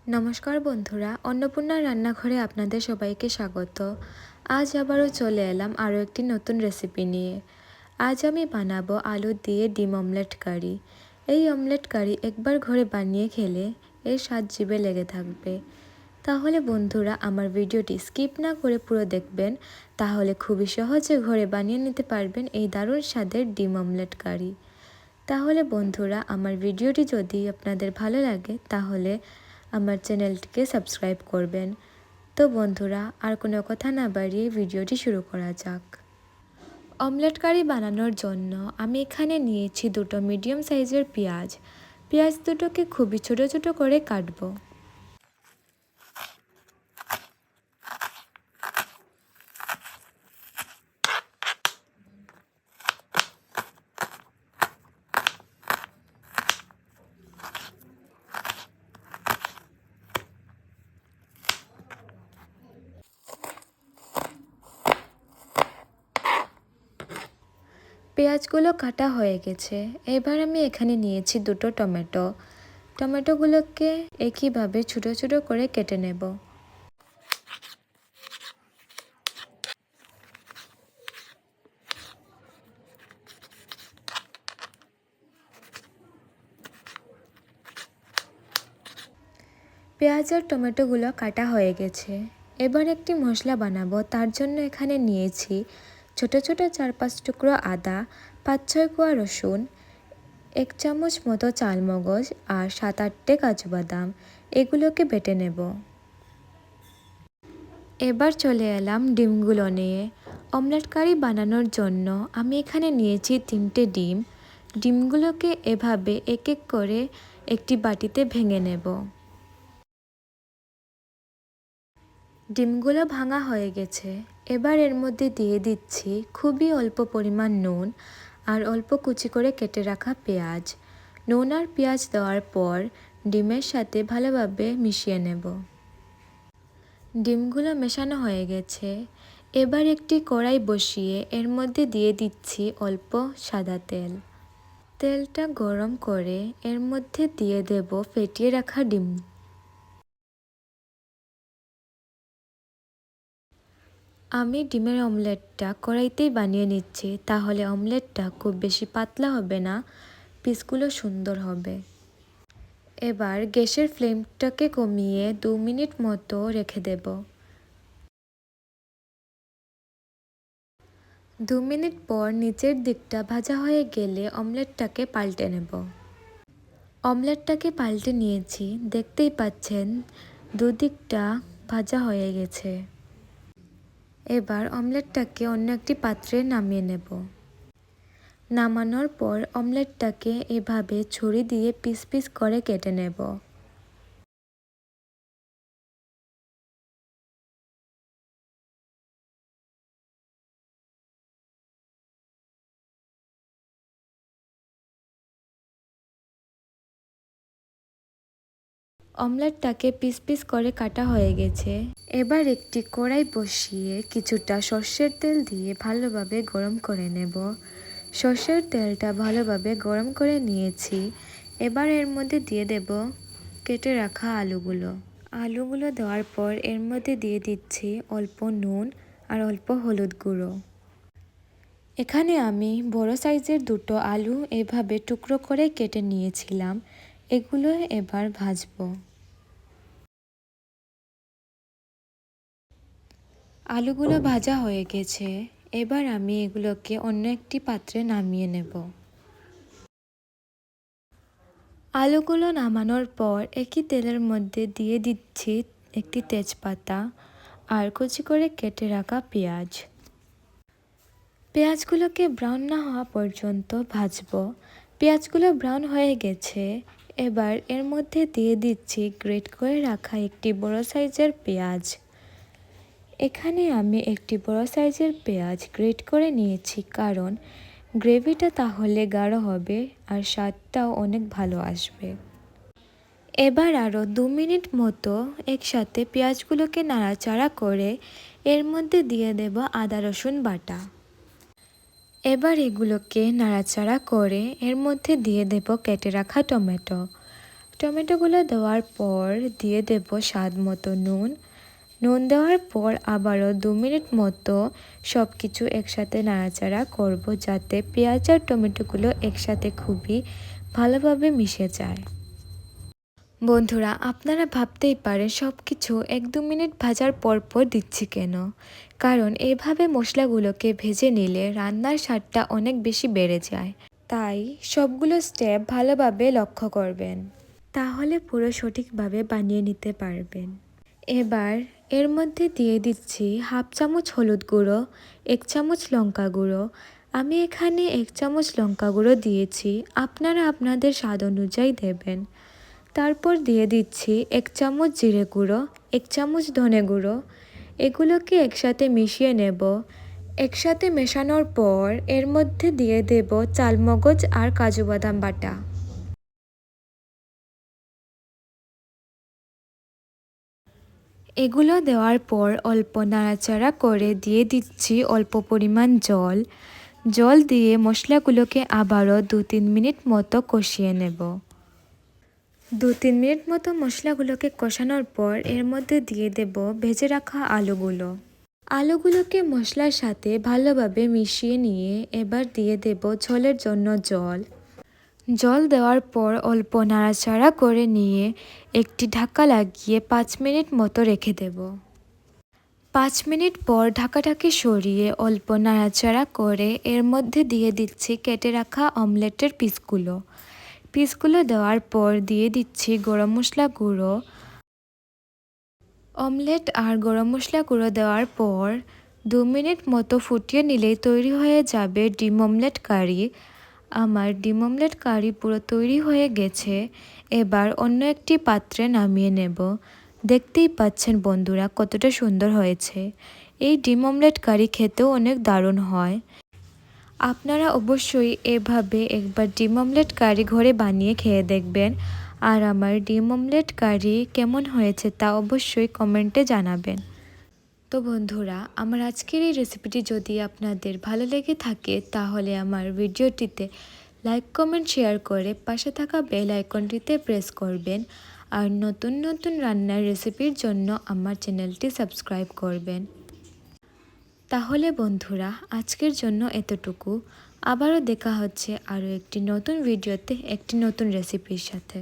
নমস্কার বন্ধুরা, অন্নপূর্ণা রান্নাঘরে আপনাদের সবাইকে স্বাগত। আজ আবারও চলে এলাম আরও একটি নতুন রেসিপি নিয়ে। আজ আমি বানাবো আলু দিয়ে ডিম অমলেট কারি। এই অমলেট কারি একবার ঘরে বানিয়ে খেলে এর স্বাদ জিভে লেগে থাকবে। তাহলে বন্ধুরা আমার ভিডিওটি স্কিপ না করে পুরো দেখবেন, তাহলে খুবই সহজে ঘরে বানিয়ে নিতে পারবেন এই দারুণ স্বাদের ডিম অমলেট কারি। তাহলে বন্ধুরা আমার ভিডিওটি যদি আপনাদের ভালো লাগে তাহলে আমার চ্যানেলটিকে সাবস্ক্রাইব করবেন। তো বন্ধুরা আর কোনো কথা না বাড়িয়ে ভিডিওটি শুরু করা যাক। অমলেট কারি বানানোর জন্য আমি এখানে নিয়েছি দুটো মিডিয়াম সাইজের পেঁয়াজ। পেঁয়াজ দুটোকে খুবই ছোট ছোট করে কাটবো। পেঁয়াজগুলো কাটা হয়ে গেছে। এবার আমি এখানে নিয়েছি দুটো টমেটো। টমেটোগুলোকে একইভাবে ছোট ছোট করে কেটে নেব। পেঁয়াজ আর টমেটোগুলো কাটা হয়ে গেছে। এবার একটি মশলা বানাবো। তার জন্য এখানে নিয়েছি ছোট ছোট 4-5 টুকরো আদা, 5-6 কোয়া রসুন, 1 চামচ মতো চালমগজ আর 7-8টে কাজু বাদাম। এগুলোকে বেটে নেব। এবার চলে এলাম ডিমগুলো নিয়ে। অমলেট কারি বানানোর জন্য আমি এখানে নিয়েছি 3টে ডিম। ডিমগুলোকে এভাবে এক এক করে একটি বাটিতে ভেঙে নেব। ডিমগুলো ভাঙা হয়ে গেছে। এবার এর মধ্যে দিয়ে দিচ্ছি খুবই অল্প পরিমাণ নুন আর অল্প কুচি করে কেটে রাখা পেঁয়াজ। নুন আর পেঁয়াজ দেওয়ার পর ডিমের সাথে ভালোভাবে মিশিয়ে নেব। ডিমগুলো মেশানো হয়ে গেছে। এবার একটি কড়াই বসিয়ে এর মধ্যে দিয়ে দিচ্ছি অল্প সাদা তেল। তেলটা গরম করে এর মধ্যে দিয়ে দেব ফেটিয়ে রাখা ডিম। আমি ডিমের অমলেটটা কড়াইতেই বানিয়ে নিচ্ছি, তাহলে অমলেটটা খুব বেশি পাতলা হবে না, পিসগুলো সুন্দর হবে। এবার গ্যাসের ফ্লেমটাকে কমিয়ে 2 মিনিট মতো রেখে দেব। 2 মিনিট পর নিচের দিকটা ভাজা হয়ে গেলে অমলেটটাকে পাল্টে নেব। অমলেটটাকে পাল্টে নিয়েছি, দেখতেই পাচ্ছেন দুদিকটা ভাজা হয়ে গেছে। এবার অমলেটটাকে অন্য একটি পাত্রে নামিয়ে নেব। নামানোর পর অমলেটটাকে এভাবে ছুরি দিয়ে পিস পিস করে কেটে নেব। অমলেটটাকে পিস পিস করে কাটা হয়ে গেছে। এবার একটি কড়াই বসিয়ে কিছুটা সর্ষের তেল দিয়ে ভালোভাবে গরম করে নেব। সর্ষের তেলটা ভালোভাবে গরম করে নিয়েছি। এবার এর মধ্যে দিয়ে দেব কেটে রাখা আলুগুলো। আলুগুলো দেওয়ার পর এর মধ্যে দিয়ে দিচ্ছি অল্প নুন আর অল্প হলুদ গুঁড়ো। এখানে আমি বড় সাইজের দুটো আলু এভাবে টুকরো করে কেটে নিয়েছিলাম। এগুলো এবার ভাজবো। আলুগুলো ভাজা হয়ে গেছে। এবার আমি এগুলোকে অন্য একটি পাত্রে নামিয়ে নেব। আলুগুলো নামানোর পর একই তেলের মধ্যে দিয়ে দিচ্ছি একটি তেজপাতা আর কুচি করে কেটে রাখা পেঁয়াজ। পেঁয়াজগুলোকে ব্রাউন না হওয়া পর্যন্ত ভাজবো। পেঁয়াজগুলো ব্রাউন হয়ে গেছে। এবার এর মধ্যে দিয়ে দিচ্ছি গ্রেট করে রাখা একটি বড় সাইজের পেঁয়াজ। এখানে আমি একটি বড় সাইজের পেঁয়াজ গ্রেট করে নিয়েছি, কারণ গ্রেভিটা তাহলে গাঢ় হবে আর স্বাদটাও অনেক ভালো আসবে। এবার আরও 2 মিনিট মতো একসাথে পেঁয়াজগুলোকে নাড়াচাড়া করে এর মধ্যে দিয়ে দেব আদা রসুন বাটা। এবার এগুলোকে নাড়াচাড়া করে এর মধ্যে দিয়ে দেব কেটে রাখা টমেটো। টমেটোগুলো দেওয়ার পর দিয়ে দেব স্বাদ মতো নুন। নুন দেওয়ার পর আবারও 2 মিনিট মতো সব কিছু একসাথে নাড়াচাড়া করব, যাতে পেঁয়াজ আর টমেটোগুলো একসাথে খুবই ভালোভাবে মিশে যায়। বন্ধুরা, আপনারা ভাবতেই পারেন সব কিছু 1-2 মিনিট ভাজার পর পর দিচ্ছি কেন? কারণ এভাবে মশলাগুলোকে ভেজে নিলে রান্নার স্বাদটা অনেক বেশি বেড়ে যায়। তাই সবগুলো স্টেপ ভালোভাবে লক্ষ্য করবেন, তাহলে পুরো সঠিকভাবে বানিয়ে নিতে পারবেন। এবার এর মধ্যে দিয়ে দিচ্ছি 1/2 চামচ হলুদ গুঁড়ো, 1 চামচ লঙ্কা গুঁড়ো। আমি এখানে 1 চামচ লঙ্কা গুঁড়ো দিয়েছি, আপনারা আপনাদের স্বাদ অনুযায়ী দেবেন। তারপর দিয়ে দিচ্ছি 1 চামচ জিরে গুঁড়ো, 1 চামচ ধনে গুঁড়ো। এগুলোকে একসাথে মিশিয়ে নেব। একসাথে মেশানোর পর এর মধ্যে দিয়ে দেব চালমগজ আর কাজু বাদাম বাটা। এগুলো দেওয়ার পর অল্প নাড়াচাড়া করে দিয়ে দিচ্ছি অল্প পরিমাণ জল। জল দিয়ে মশলাগুলোকে আবারও 2-3 মিনিট মতো কষিয়ে নেব। 2-3 মিনিট মতো মশলাগুলোকে কষানোর পর এর মধ্যে দিয়ে দেব ভেজে রাখা আলুগুলো। আলুগুলোকে মশলার সাথে ভালোভাবে মিশিয়ে নিয়ে এবার দিয়ে দেব ঝোলের জন্য জল। জল দেওয়ার পর অল্প নাড়াচাড়া করে নিয়ে একটি ঢাকা লাগিয়ে 5 মিনিট মতো রেখে দেব। 5 মিনিট পর ঢাকাটাকে সরিয়ে অল্প নাড়াচাড়া করে এর মধ্যে দিয়ে দিচ্ছি কেটে রাখা অমলেটের পিসগুলো দেওয়ার পর দিয়ে দিচ্ছি গরম মশলা গুঁড়ো। অমলেট আর গরম মশলা গুঁড়ো দেওয়ার পর 2 মিনিট মতো ফুটিয়ে নিলেই তৈরি হয়ে যাবে ডিম অমলেট কারি। আমার ডিম অমলেট কারি পুরো তৈরি হয়ে গেছে। এবার অন্য একটি পাত্রে নামিয়ে নেব। দেখতেই পাচ্ছেন বন্ধুরা কতটা সুন্দর হয়েছে। এই ডিম অমলেট কারি খেতেও অনেক দারুণ হয়। আপনারা অবশ্যই এভাবে একবার ডিম অমলেট কারি ঘরে বানিয়ে খেয়ে দেখবেন। আর আমার ডিম অমলেট কারি কেমন হয়েছে তা অবশ্যই কমেন্টে জানাবেন। তো বন্ধুরা, আমার আজকের এই রেসিপিটি যদি আপনাদের ভালো লেগে থাকে তাহলে আমার ভিডিওটিতে লাইক, কমেন্ট, শেয়ার করে পাশে থাকা বেল আইকনটিতে প্রেস করবেন। আর নতুন নতুন রান্নার রেসিপির জন্য আমার চ্যানেলটি সাবস্ক্রাইব করবেন। তাহলে বন্ধুরা, আজকের জন্য এতটুকু। আবারও দেখা হচ্ছে আরও একটি নতুন ভিডিওতে একটি নতুন রেসিপির সাথে।